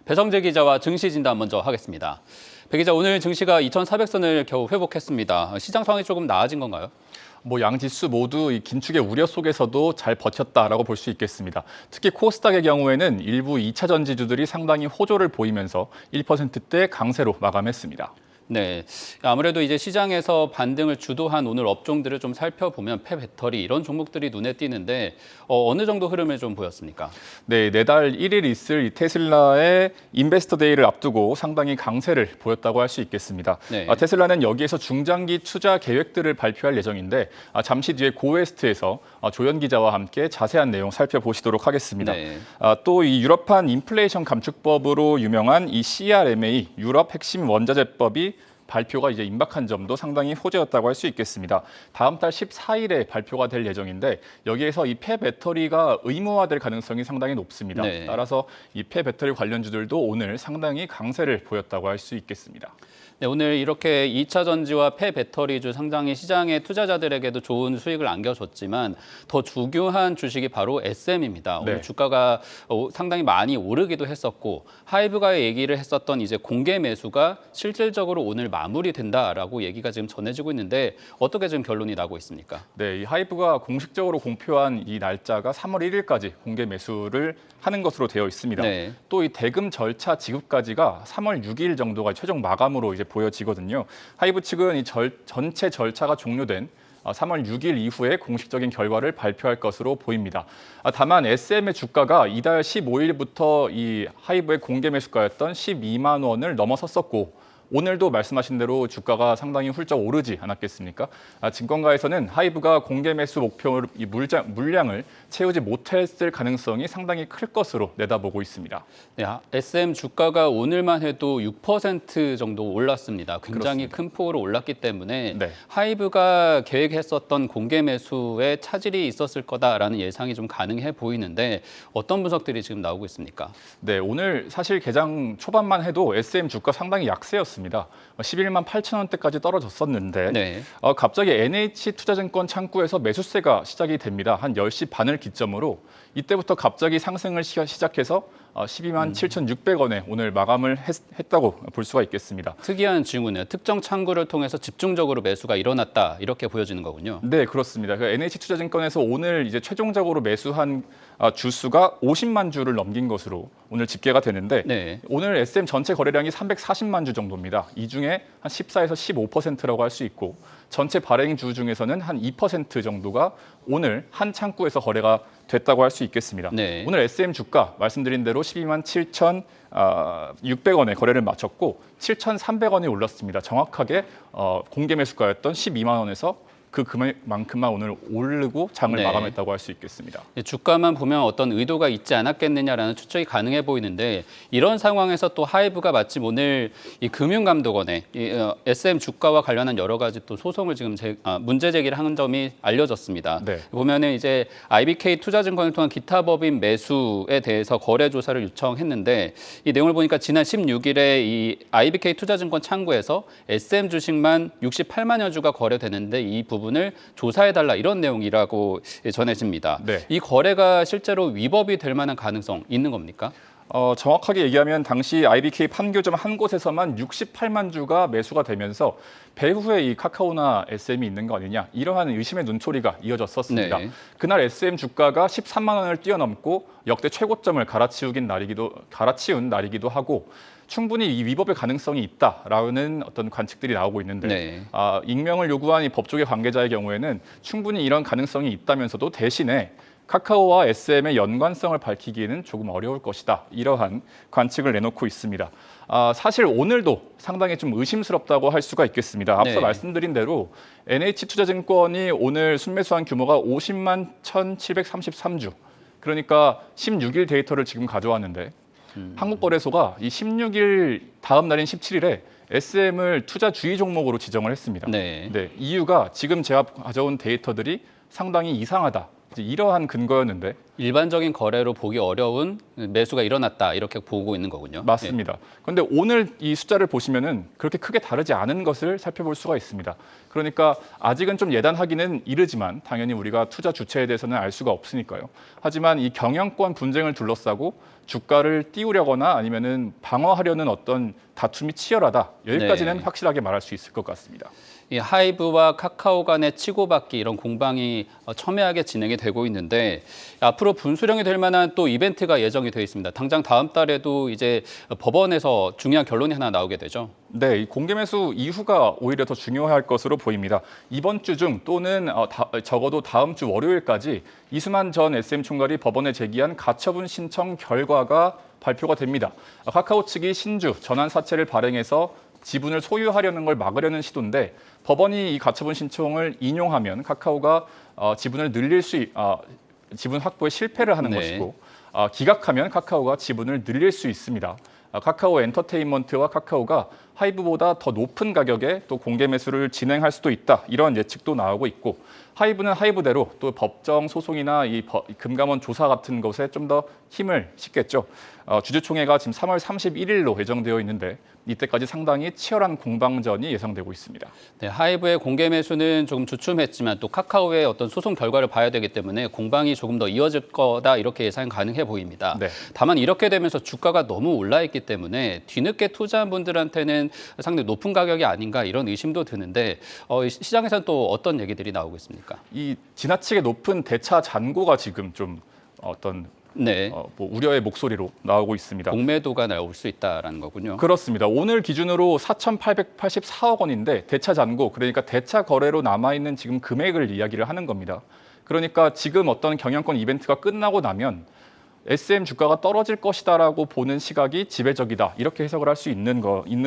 배성재 기자와 증시 진단 먼저 하겠습니다. 배 기자, 오늘 증시가 2,400선을 겨우 회복했습니다. 시장 상황이 조금 나아진 건가요? 양 지수 모두 이 긴축의 우려 속에서도 잘 버텼다라고 볼 수 있겠습니다. 특히 코스닥의 경우에는 일부 2차 전지주들이 상당히 호조를 보이면서 1%대 강세로 마감했습니다. 네, 아무래도 이제 시장에서 반등을 주도한 오늘 업종들을 좀 살펴보면 폐배터리 이런 종목들이 눈에 띄는데 어느 정도 흐름을 좀 보였습니까? 네, 내달 1일 있을 이 테슬라의 인베스터 데이를 앞두고 상당히 강세를 보였다고 할 수 있겠습니다. 네. 테슬라는 여기에서 중장기 투자 계획들을 발표할 예정인데 잠시 뒤에 고웨스트에서 조현 기자와 함께 자세한 내용 살펴보시도록 하겠습니다. 네. 또 이 유럽판 인플레이션 감축법으로 유명한 이 CRMA 유럽 핵심 원자재법이 발표가 이제 임박한 점도 상당히 호재였다고 할 수 있겠습니다. 다음 달 14일에 발표가 될 예정인데 여기에서 이 폐배터리가 의무화될 가능성이 상당히 높습니다. 네. 따라서 이 폐배터리 관련주들도 오늘 상당히 강세를 보였다고 할 수 있겠습니다. 네, 오늘 이렇게 2차 전지와 폐배터리주 상당히 시장의 투자자들에게도 좋은 수익을 안겨줬지만 더 중요한 주식이 바로 SM입니다. 오늘 네. 주가가 상당히 많이 오르기도 했었고 하이브가 얘기를 했었던 이제 공개 매수가 실질적으로 오늘 마무리된다라고 얘기가 지금 전해지고 있는데 어떻게 지금 결론이 나고 있습니까? 네, 이 하이브가 공식적으로 공표한 이 날짜가 3월 1일까지 공개 매수를 하는 것으로 되어 있습니다. 네. 또 이 대금 절차 지급까지가 3월 6일 정도가 최종 마감으로 이제 보여지거든요. 하이브 측은 이 전체 절차가 종료된 3월 6일 이후에 공식적인 결과를 발표할 것으로 보입니다. 다만 SM의 주가가 이달 15일부터 이 하이브의 공개 매수가였던 12만 원을 넘어섰었고 오늘도 말씀하신 대로 주가가 상당히 훌쩍 오르지 않았겠습니까? 증권가에서는 하이브가 공개 매수 목표 물량을 채우지 못했을 가능성이 상당히 클 것으로 내다보고 있습니다. 네, SM 주가가 오늘만 해도 6% 정도 올랐습니다. 굉장히 그렇습니다. 큰 폭으로 올랐기 때문에 네. 하이브가 계획했었던 공개 매수에 차질이 있었을 거다라는 예상이 좀 가능해 보이는데 어떤 분석들이 지금 나오고 있습니까? 네, 오늘 사실 개장 초반만 해도 SM 주가 상당히 약세였습니다. 11만 8천 원대까지 떨어졌었는데 네. 갑자기 NH투자증권 창구에서 매수세가 시작이 됩니다. 한 10시 반을 기점으로 이때부터 갑자기 상승을 시작해서 12만 7,600원에 오늘 마감을 했다고 볼 수가 있겠습니다. 특이한 징후네요. 특정 창구를 통해서 집중적으로 매수가 일어났다 이렇게 보여지는 거군요. 네, 그렇습니다. NH투자증권에서 오늘 이제 최종적으로 매수한 주수가 50만 주를 넘긴 것으로 오늘 집계가 되는데 네. 오늘 SM 전체 거래량이 340만 주 정도입니다. 이 중에 한 14에서 15%라고 할 수 있고 전체 발행주 중에서는 한 2% 정도가 오늘 한 창구에서 거래가 됐다고 할 수 있겠습니다. 네. 오늘 SM 주가 말씀드린 대로 12만 7,600원에 거래를 마쳤고 7,300원이 올랐습니다. 정확하게 공개 매수가였던 12만 원에서 그 금액만큼만 오늘 오르고 장을 네. 마감했다고 할 수 있겠습니다. 주가만 보면 어떤 의도가 있지 않았겠느냐라는 추측이 가능해 보이는데 이런 상황에서 또 하이브가 마침 오늘 이 금융감독원에 SM 주가와 관련한 여러 가지 또 소송을 지금 문제 제기를 한 점이 알려졌습니다. 네. 보면은 이제 IBK 투자증권을 통한 기타 법인 매수에 대해서 거래 조사를 요청했는데 이 내용을 보니까 지난 16일에 이 IBK 투자증권 창구에서 SM 주식만 68만여 주가 거래되는데 이 부분을 조사해달라 이런 내용이라고 전해집니다. 네. 이 거래가 실제로 위법이 될 만한 가능성 있는 겁니까? 정확하게 얘기하면 당시 IBK 판교점 한 곳에서만 68만 주가 매수가 되면서 배후에 이 카카오나 SM이 있는 거 아니냐 이러한 의심의 눈초리가 이어졌었습니다. 네. 그날 SM 주가가 13만 원을 뛰어넘고 역대 최고점을 갈아치운 날이기도 하고 충분히 이 위법의 가능성이 있다라는 어떤 관측들이 나오고 있는데 네. 익명을 요구한 이 법조계 관계자의 경우에는 충분히 이런 가능성이 있다면서도 대신에 카카오와 SM의 연관성을 밝히기에는 조금 어려울 것이다. 이러한 관측을 내놓고 있습니다. 사실 오늘도 상당히 좀 의심스럽다고 할 수가 있겠습니다. 앞서 네. 말씀드린 대로 NH투자증권이 오늘 순매수한 규모가 50만 1,733주. 그러니까 16일 데이터를 지금 가져왔는데 한국거래소가 이 16일 다음 날인 17일에 SM을 투자 주의 종목으로 지정을 했습니다. 네. 네, 이유가 지금 제가 가져온 데이터들이 상당히 이상하다. 이제 이러한 근거였는데 일반적인 거래로 보기 어려운 매수가 일어났다 이렇게 보고 있는 거군요. 맞습니다. 그런데 오늘 이 숫자를 보시면은 그렇게 크게 다르지 않은 것을 살펴볼 수가 있습니다. 그러니까 아직은 좀 예단하기는 이르지만 당연히 우리가 투자 주체에 대해서는 알 수가 없으니까요. 하지만 이 경영권 분쟁을 둘러싸고 주가를 띄우려거나 아니면은 방어하려는 어떤 다툼이 치열하다. 여기까지는 네. 확실하게 말할 수 있을 것 같습니다. 이 하이브와 카카오 간의 치고받기 이런 공방이 첨예하게 진행이 되고 있는데 앞으로 분수령이 될 만한 또 이벤트가 예정이 되어 있습니다. 당장 다음 달에도 이제 법원에서 중요한 결론이 하나 나오게 되죠. 네, 이 공개 매수 이후가 오히려 더 중요할 것으로 보입니다. 이번 주 중 또는 적어도 다음 주 월요일까지 이수만 전 SM 총괄이 법원에 제기한 가처분 신청 결과가 발표가 됩니다. 카카오 측이 신주 전환 사채를 발행해서 지분을 소유하려는 걸 막으려는 시도인데 법원이 이 가처분 신청을 인용하면 카카오가 지분을 지분 확보에 실패를 하는 네. 것이고 기각하면 카카오가 지분을 늘릴 수 있습니다. 카카오 엔터테인먼트와 카카오가 하이브보다 더 높은 가격에 또 공개 매수를 진행할 수도 있다. 이런 예측도 나오고 있고 하이브는 하이브대로 또 법정 소송이나 이 금감원 조사 같은 것에 좀 더 힘을 싣겠죠. 주주총회가 지금 3월 31일로 예정되어 있는데 이때까지 상당히 치열한 공방전이 예상되고 있습니다. 네, 하이브의 공개 매수는 조금 주춤했지만 또 카카오의 어떤 소송 결과를 봐야 되기 때문에 공방이 조금 더 이어질 거다 이렇게 예상 가능해 보입니다. 네. 다만 이렇게 되면서 주가가 너무 올라 있기 때문에 뒤늦게 투자한 분들한테는 상당히 높은 가격이 아닌가 이런 의심도 드는데 시장에서는 또 어떤 얘기들이 나오고 있습니까? 이 지나치게 높은 대차 잔고가 지금 좀 어떤 네, 뭐 우려의 목소리로 나오고 있습니다. 공매도가 나올 수 있다라는 거군요. 그렇습니다. 오늘 기준으로 4,884억 원인데 대차 잔고, 그러니까 대차 거래로 남아있는 지금 금액을 이야기를 하는 겁니다. 그러니까 지금 어떤 경영권 이벤트가 끝나고 나면 SM 주가가 떨어질 것이다라고 보는 시각이 지배적이다. 이렇게 해석을 할 수 있는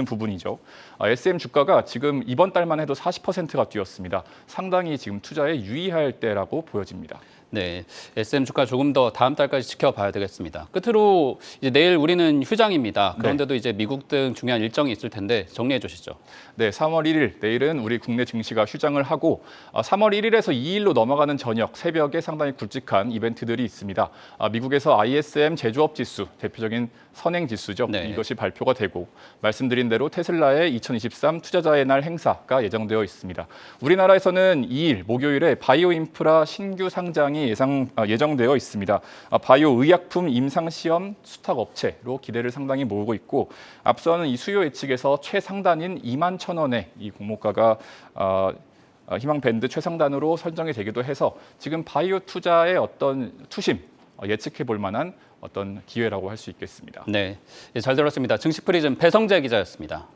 부분이죠. SM 주가가 지금 이번 달만 해도 40%가 뛰었습니다. 상당히 지금 투자에 유의할 때라고 보여집니다. 네, SM 주가 조금 더 다음 달까지 지켜봐야 되겠습니다. 끝으로 이제 내일 우리는 휴장입니다. 그런데도 이제 미국 등 중요한 일정이 있을 텐데 정리해 주시죠. 네, 3월 1일 내일은 우리 국내 증시가 휴장을 하고 3월 1일에서 2일로 넘어가는 저녁 새벽에 상당히 굵직한 이벤트들이 있습니다. 미국에서 ISM 제조업 지수, 대표적인 선행 지수죠. 네. 이것이 발표가 되고 말씀드린 대로 테슬라의 2023 투자자의 날 행사가 예정되어 있습니다. 우리나라에서는 2일 목요일에 바이오 인프라 신규 상장이 예정되어 있습니다. 바이오 의약품 임상 시험 수탁 업체로 기대를 상당히 모으고 있고 앞서는 이 수요 예측에서 최상단인 21,000원에 이 공모가가 희망 밴드 최상단으로 설정이 되기도 해서 지금 바이오 투자의 어떤 투심 예측해 볼 만한 어떤 기회라고 할 수 있겠습니다. 네, 잘 들었습니다. 증시 프리즘 배성재 기자였습니다.